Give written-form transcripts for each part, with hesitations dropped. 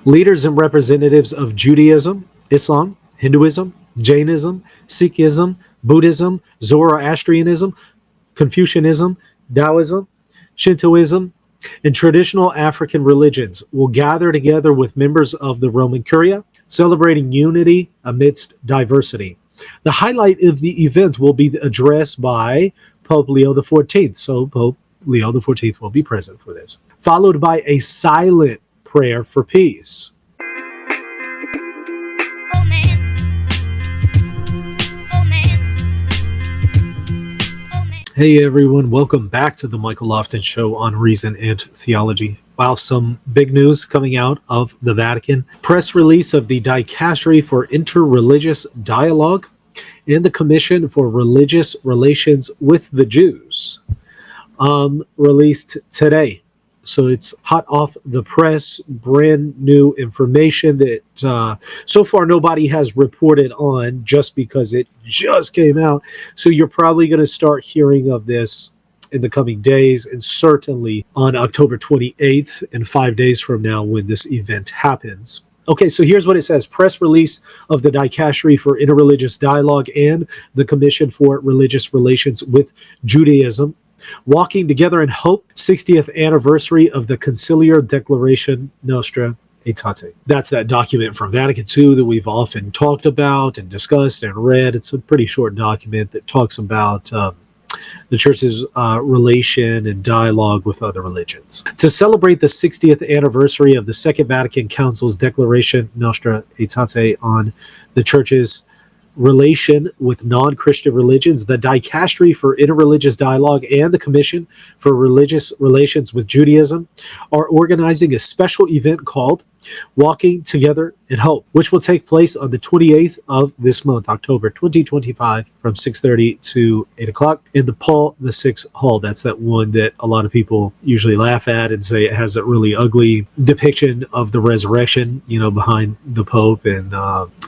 Leaders and representatives of Judaism, Islam, Hinduism, Jainism, Sikhism, Buddhism, Zoroastrianism, Confucianism, Taoism, Shintoism, and traditional African religions will gather together with members of the Roman Curia, celebrating unity amidst diversity. The highlight of the event will be addressed by Pope Leo XIV. So Pope Leo XIV will be present for this, followed by a silent prayer for peace. Oh man. Oh man. Oh man. Hey everyone, welcome back to the Michael Lofton Show on Reason and Theology. Wow, some big news coming out of the Vatican. Press release of the Dicastery for Interreligious Dialogue and the Commission for Religious Relations with the Jews, released today. So it's hot off the press, brand new information that so far nobody has reported on just because it just came out. So you're probably going to start hearing of this in the coming days, and certainly on October 28th and 5 days from now when this event happens. Okay, so here's what it says. Press release of the Dicastery for Interreligious Dialogue and the Commission for Religious Relations with Judaism. Walking Together in Hope, 60th anniversary of the Conciliar Declaration Nostra Aetate. That's that document from Vatican II that we've often talked about and discussed and read. It's a pretty short document that talks about the church's relation and dialogue with other religions. To celebrate the 60th anniversary of the Second Vatican Council's Declaration Nostra Aetate on the church's relation with non-Christian religions, the Dicastery for Interreligious Dialogue and the Commission for Religious Relations with Judaism are organizing a special event called Walking Together in Hope, which will take place on the 28th of this month, October 2025, from 6:30 to 8 o'clock in the Paul VI Hall. That's that one that a lot of people usually laugh at and say it has a really ugly depiction of the resurrection, behind the Pope, and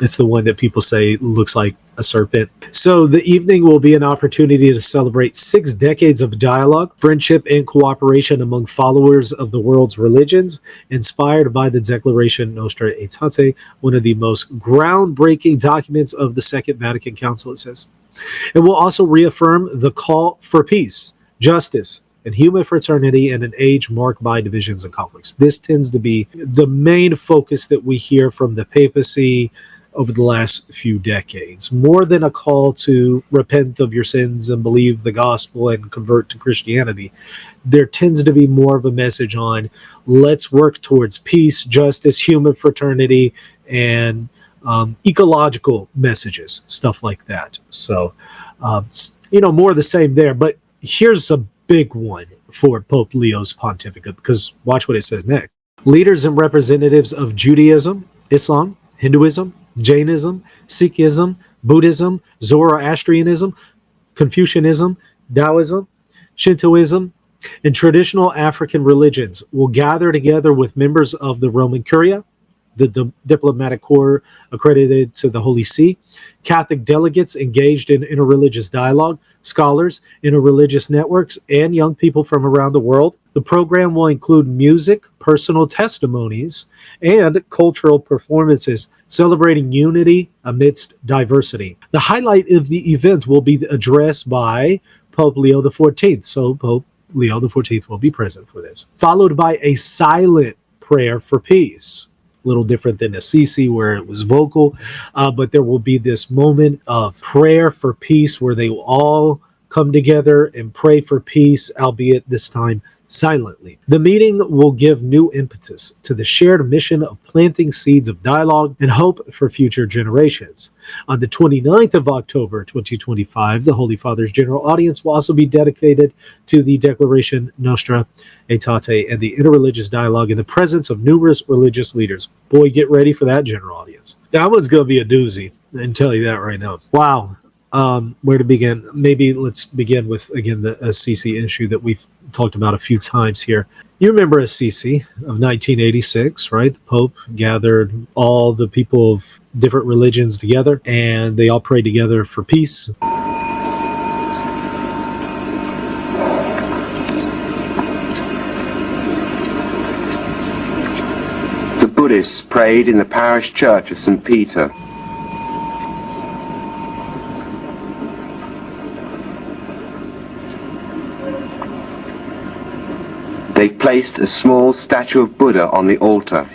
it's the one that people say looks like a serpent. So the evening will be an opportunity to celebrate 6 decades of dialogue, friendship, and cooperation among followers of the world's religions, inspired by the Declaration Nostra Aetate, one of the most groundbreaking documents of the Second Vatican Council, it says. It will also reaffirm the call for peace, justice, and human fraternity in an age marked by divisions and conflicts. This tends to be the main focus that we hear from the papacy over the last few decades, more than a call to repent of your sins and believe the gospel and convert to Christianity. There tends to be more of a message on let's work towards peace, justice, human fraternity, and ecological messages, stuff like that. So, more of the same there. But here's a big one for Pope Leo's pontificate, because watch what it says next. Leaders and representatives of Judaism, Islam, Hinduism, Jainism, Sikhism, Buddhism, Zoroastrianism, Confucianism, Taoism, Shintoism, and traditional African religions will gather together with members of the Roman Curia, the diplomatic corps accredited to the Holy See, Catholic delegates engaged in interreligious dialogue, scholars, interreligious networks, and young people from around the world. The program will include music, personal testimonies, and cultural performances celebrating unity amidst diversity. The highlight of the event will be addressed by Pope Leo XIV. So Pope Leo XIV will be present for this, followed by a silent prayer for peace. A little different than Assisi where it was vocal, but there will be this moment of prayer for peace where they will all come together and pray for peace, albeit this time silently. The meeting will give new impetus to the shared mission of planting seeds of dialogue and hope for future generations. On the 29th of October 2025, the Holy Father's general audience will also be dedicated to the Declaration Nostra Aetate and the interreligious dialogue in the presence of numerous religious leaders. Boy, get ready for that general audience. That one's going to be a doozy, I can tell you that right now. Wow. Where to begin? Maybe let's begin with, again, the Assisi issue that we've talked about a few times here. You remember Assisi of 1986, right? The Pope gathered all the people of different religions together, and they all prayed together for peace. The Buddhists prayed in the parish church of St. Peter. They placed a small statue of Buddha on the altar.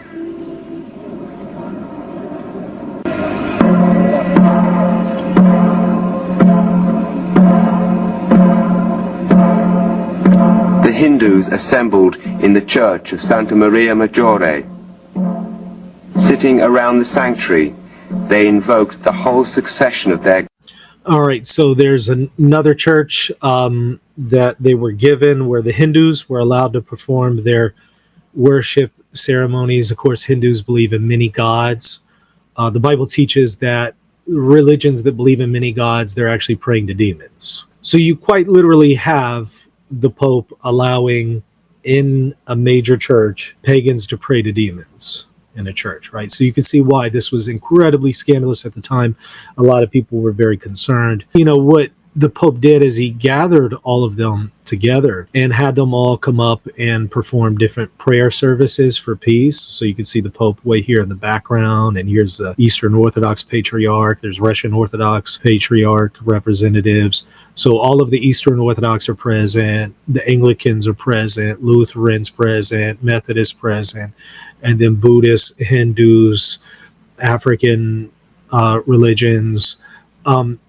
The Hindus assembled in the church of Santa Maria Maggiore. Sitting around the sanctuary, they invoked the whole succession of their... All right, so there's another church that they were given where the Hindus were allowed to perform their worship ceremonies. Of course, Hindus believe in many gods. The Bible teaches that religions that believe in many gods, they're actually praying to demons. So you quite literally have the Pope allowing in a major church pagans to pray to demons in a church, right? So you can see why this was incredibly scandalous at the time. A lot of people were very concerned. You know, what the Pope did is he gathered all of them together and had them all come up and perform different prayer services for peace. So you can see the Pope way here in the background, and here's the Eastern Orthodox Patriarch, there's Russian Orthodox Patriarch representatives. So all of the Eastern Orthodox are present, the Anglicans are present, Lutherans present, Methodists present, and then Buddhists, Hindus, African religions,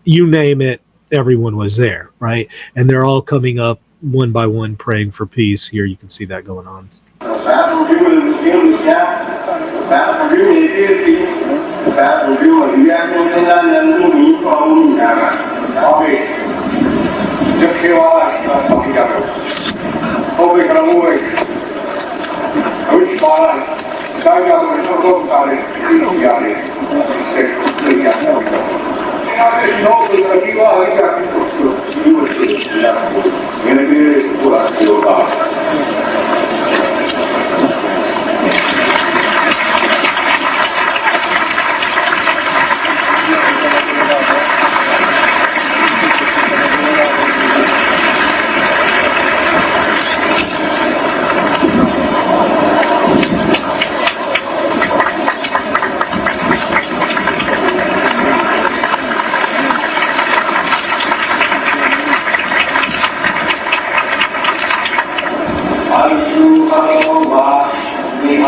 you name it, everyone was there, right? And they're all coming up one by one praying for peace. Here you can see that going on.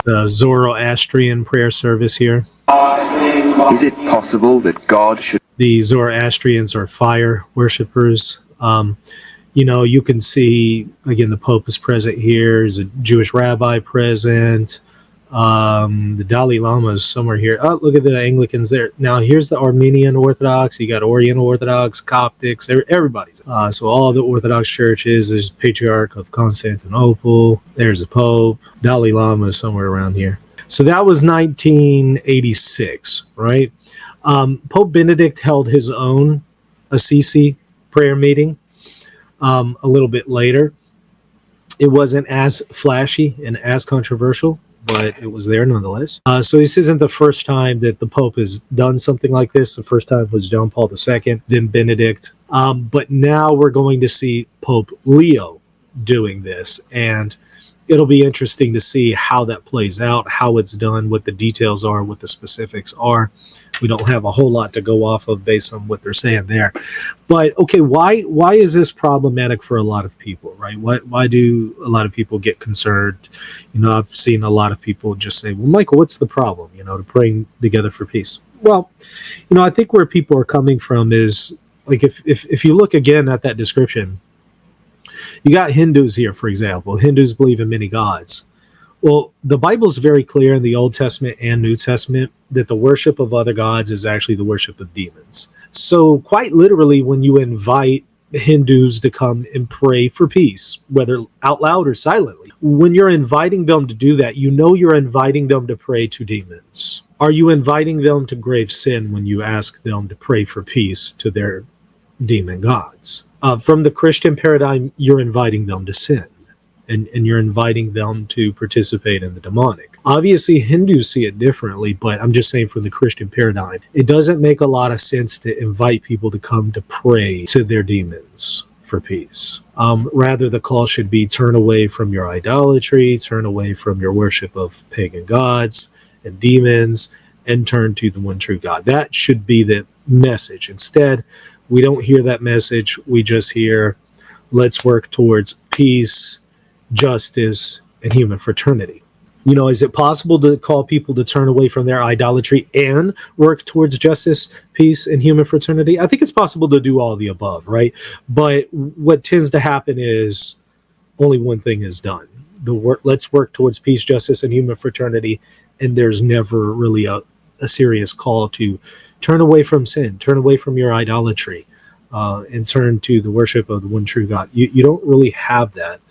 The Zoroastrian prayer service here. Is it possible that God should... The Zoroastrians are fire worshippers. You know, you can see, again, the Pope is present here. There's a Jewish rabbi present. The Dalai Lama is somewhere here. Oh, look at the Anglicans there. Now, here's the Armenian Orthodox. You got Oriental Orthodox, Coptics, everybody's. So all the Orthodox churches. There's Patriarch of Constantinople. There's the Pope. Dalai Lama is somewhere around here. So that was 1986, right? Pope Benedict held his own Assisi prayer meeting a little bit later. It wasn't as flashy and as controversial, but it was there nonetheless. So this isn't the first time that the Pope has done something like this. The first time was John Paul II, then Benedict. But now we're going to see Pope Leo doing this. And it'll be interesting to see how that plays out, how it's done, what the details are, what the specifics are. We don't have a whole lot to go off of based on what they're saying there. But okay, why is this problematic for a lot of people, right? Why do a lot of people get concerned? You know, I've seen a lot of people just say, well, Michael, what's the problem, you know, to praying together for peace? Well, you know, I think where people are coming from is, like, if you look again at that description, you got Hindus here, for example. Hindus believe in many gods. Well, the Bible is very clear in the Old Testament and New Testament that the worship of other gods is actually the worship of demons. So quite literally, when you invite Hindus to come and pray for peace, whether out loud or silently, when you're inviting them to do that, you know you're inviting them to pray to demons. Are you inviting them to grave sin when you ask them to pray for peace to their demon gods? From the Christian paradigm, you're inviting them to sin. And you're inviting them to participate in the demonic. Obviously, Hindus see it differently, but I'm just saying from the Christian paradigm, it doesn't make a lot of sense to invite people to come to pray to their demons for peace. Rather, the call should be turn away from your idolatry, turn away from your worship of pagan gods, and demons and turn to the one true God. That should be the message. Instead, we don't hear that message. We just hear, let's work towards peace, justice, and human fraternity. Is it possible to call people to turn away from their idolatry and work towards justice, peace, and human fraternity? I think it's possible to do all of the above, right? But what tends to happen is only one thing is done. Let's work towards peace, justice, and human fraternity, and there's never really a serious call to turn away from sin, turn away from your idolatry, and turn to the worship of the one true God. You don't really have that.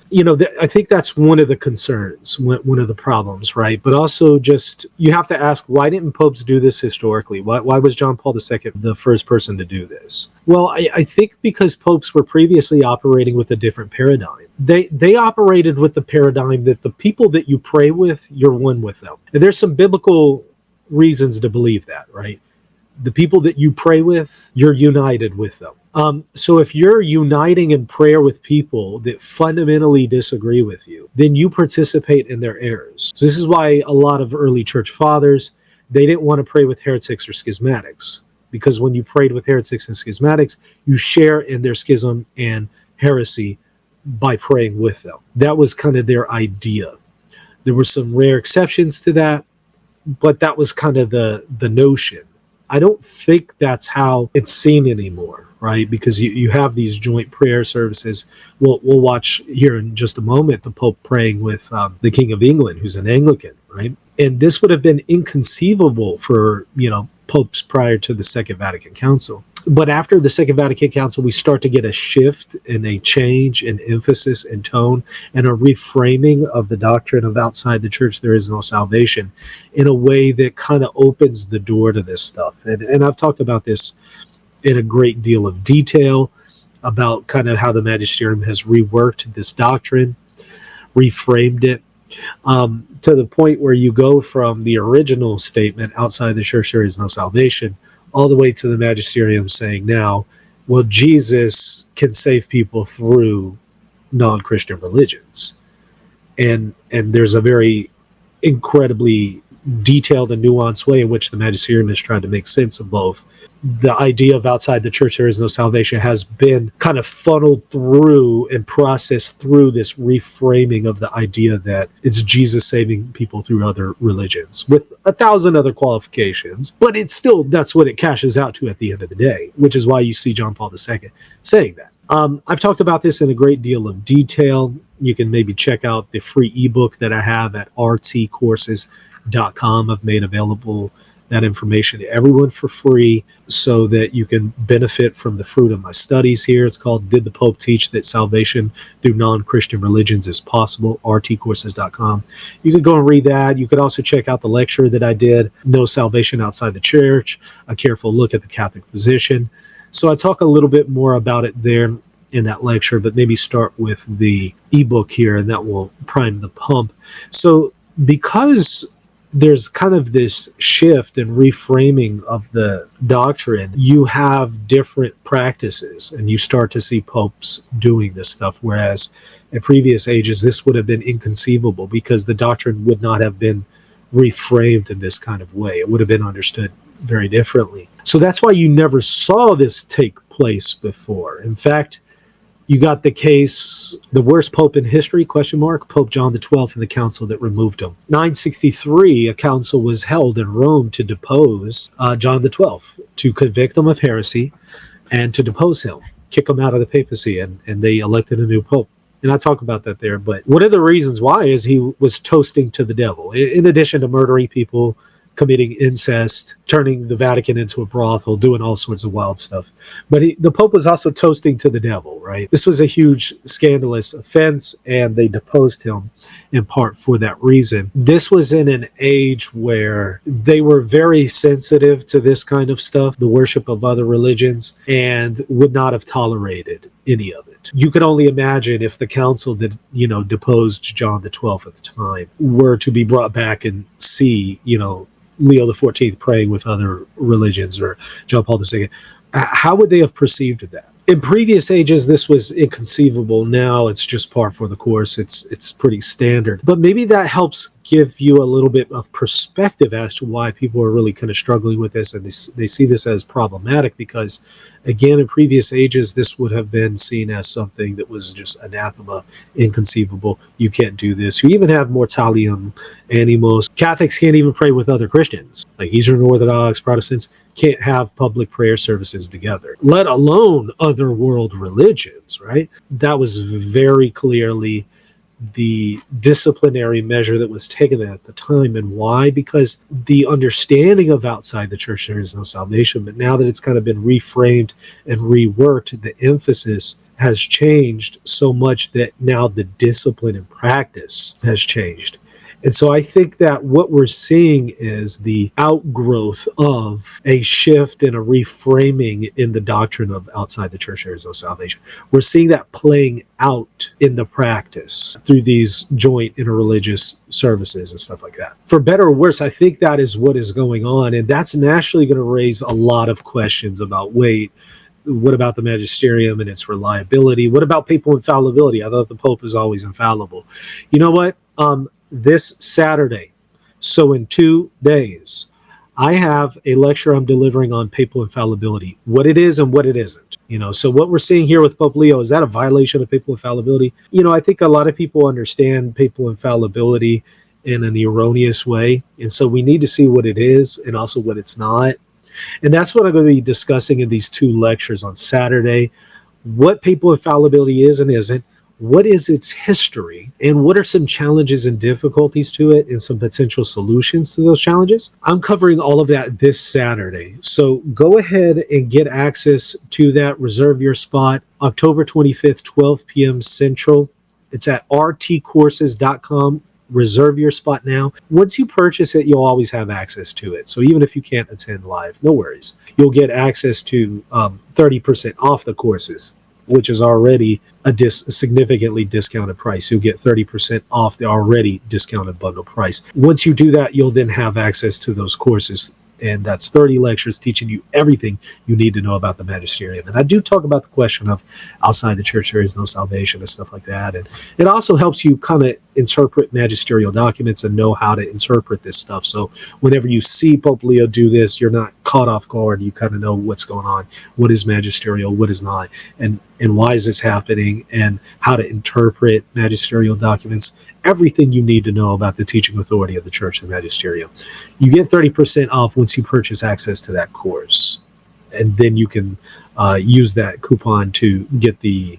I think that's one of the concerns, one of the problems, right? But also just, you have to ask, why didn't popes do this historically? Why was John Paul II the first person to do this? Well, I think because popes were previously operating with a different paradigm. They operated with the paradigm that the people that you pray with, you're one with them. And there's some biblical reasons to believe that, right? The people that you pray with, you're united with them. So if you're uniting in prayer with people that fundamentally disagree with you, then you participate in their errors. So this is why a lot of early church fathers, they didn't want to pray with heretics or schismatics, because when you prayed with heretics and schismatics, you share in their schism and heresy by praying with them. That was kind of their idea. There were some rare exceptions to that, but that was kind of the notion. I don't think that's how it's seen anymore, right? Because you have these joint prayer services. We'll watch here in just a moment the Pope praying with the King of England, who's an Anglican, right? And this would have been inconceivable for, popes prior to the Second Vatican Council. But after the Second Vatican Council, we start to get a shift and a change in emphasis and tone and a reframing of the doctrine of outside the church there is no salvation in a way that kind of opens the door to this stuff. And I've talked about this in a great deal of detail about kind of how the magisterium has reworked this doctrine, reframed it, to the point where you go from the original statement, outside the church there is no salvation, all the way to the magisterium saying now, well, Jesus can save people through non-Christian religions. And there's a very incredibly detailed and nuanced way in which the magisterium has tried to make sense of both. The idea of outside the church there is no salvation has been kind of funneled through and processed through this reframing of the idea that it's Jesus saving people through other religions, with 1,000 other qualifications, but it's still, that's what it cashes out to at the end of the day, which is why you see John Paul II saying that. I've talked about this in a great deal of detail. You can maybe check out the free ebook that I have at rtcourses.com. I've made available that information to everyone for free so that you can benefit from the fruit of my studies here. It's called Did the Pope Teach That Salvation Through Non-Christian Religions is Possible? rtcourses.com. You could go and read that. You could also check out the lecture that I did, No Salvation Outside the Church, a careful look at the Catholic position. So I talk a little bit more about it there in that lecture, but maybe start with the ebook here, and that will prime the pump. So because there's kind of this shift and reframing of the doctrine, you have different practices, and you start to see popes doing this stuff, whereas in previous ages this would have been inconceivable because the doctrine would not have been reframed in this kind of way. It would have been understood very differently. So that's why you never saw this take place before. In fact, you got the case, the worst pope in history, Pope John XII and the council that removed him. 963, a council was held in Rome to depose John XII, to convict him of heresy and to depose him, kick him out of the papacy, and they elected a new pope. And I talk about that there, but one of the reasons why is he was toasting to the devil. In addition to murdering people, committing incest, turning the Vatican into a brothel, doing all sorts of wild stuff. But the Pope was also toasting to the devil, right? This was a huge scandalous offense, and they deposed him in part for that reason. This was in an age where they were very sensitive to this kind of stuff, the worship of other religions, and would not have tolerated any of it. You could only imagine if the council that, deposed John XII at the time were to be brought back and see, Leo XIV praying with other religions, or John Paul II, how would they have perceived that? In previous ages, this was inconceivable. Now it's just par for the course. It's pretty standard. But maybe that helps give you a little bit of perspective as to why people are really kind of struggling with this, and they see this as problematic because, again, in previous ages, this would have been seen as something that was just anathema, inconceivable. You can't do this. You even have mortalium animos. Catholics can't even pray with other Christians, like Eastern Orthodox, Protestants can't have public prayer services together, let alone other world religions, right? That was very clearly the disciplinary measure that was taken at the time. And why? Because the understanding of outside the church there is no salvation. But now that it's kind of been reframed and reworked, the emphasis has changed so much that now the discipline and practice has changed. And so I think that what we're seeing is the outgrowth of a shift and a reframing in the doctrine of outside the church there is no salvation. We're seeing that playing out in the practice through these joint interreligious services and stuff like that. For better or worse, I think that is what is going on. And that's naturally going to raise a lot of questions about, wait, what about the magisterium and its reliability? What about papal infallibility? I thought the Pope is always infallible. You know what? This Saturday, so in 2 days, I have a lecture I'm delivering on papal infallibility, what it is and what it isn't. So what we're seeing here with Pope Leo, is that a violation of papal infallibility? I think a lot of people understand papal infallibility in an erroneous way. And so we need to see what it is and also what it's not. And that's what I'm going to be discussing in these 2 lectures on Saturday. What papal infallibility is and isn't, what is its history, and what are some challenges and difficulties to it and some potential solutions to those challenges. I'm covering all of that this Saturday. So go ahead and get access to that. Reserve your spot. October 25th, 12 p.m. Central. It's at rtcourses.com. Reserve your spot now. Once you purchase it, you'll always have access to it. So even if you can't attend live, no worries. You'll get access to 30% off the courses, which is already a significantly discounted price. You'll get 30% off the already discounted bundle price. Once you do that, you'll then have access to those courses. And that's 30 lectures teaching you everything you need to know about the magisterium. And I do talk about the question of outside the church there is no salvation and stuff like that. And it also helps you kind of interpret magisterial documents and know how to interpret this stuff. So whenever you see Pope Leo do this, you're not caught off guard. You kind of know what's going on. What is magisterial? What is not? And why is this happening? And how to interpret magisterial documents. Everything you need to know about the teaching authority of the church and magisterium. You get 30% off once you purchase access to that course. And then you can use that coupon to get the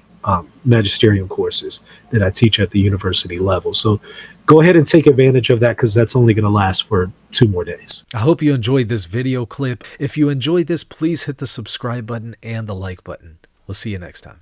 magisterium courses that I teach at the university level. So go ahead and take advantage of that, because that's only going to last for 2 more days. I hope you enjoyed this video clip. If you enjoyed this, please hit the subscribe button and the like button. We'll see you next time.